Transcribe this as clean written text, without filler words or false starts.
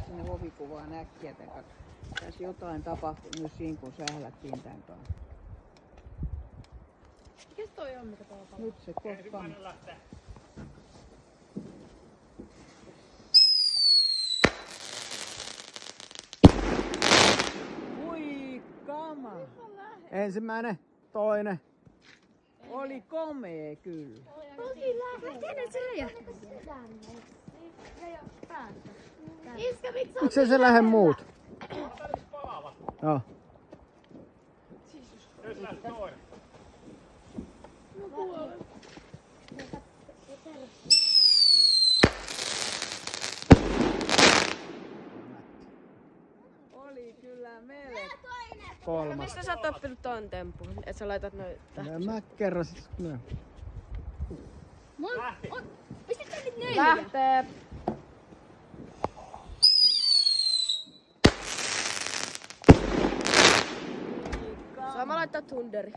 sinne ovikuvaan äkkiä. Tässä jotain tapahtui myös siinä, kun sählättiin tän kanssa. Mikäs toi on, mikä tuolla palaa? Nyt se kohta. Ui kama! Ensimmäinen, toinen. Oli komee kyllä. Tosi lähellä. Kenen se räjähti? Iskä, Miksei se lähde muut? Joo. Nyt lähti toinen. No kuule. Oli kyllä melkein. No mistä sä oot oppinut ton tempun? Et sä laitat noita tähtiä? Mä kerran sit Pistit sä nyt 4? Lähtee! Saa mä laittaa Thunderi.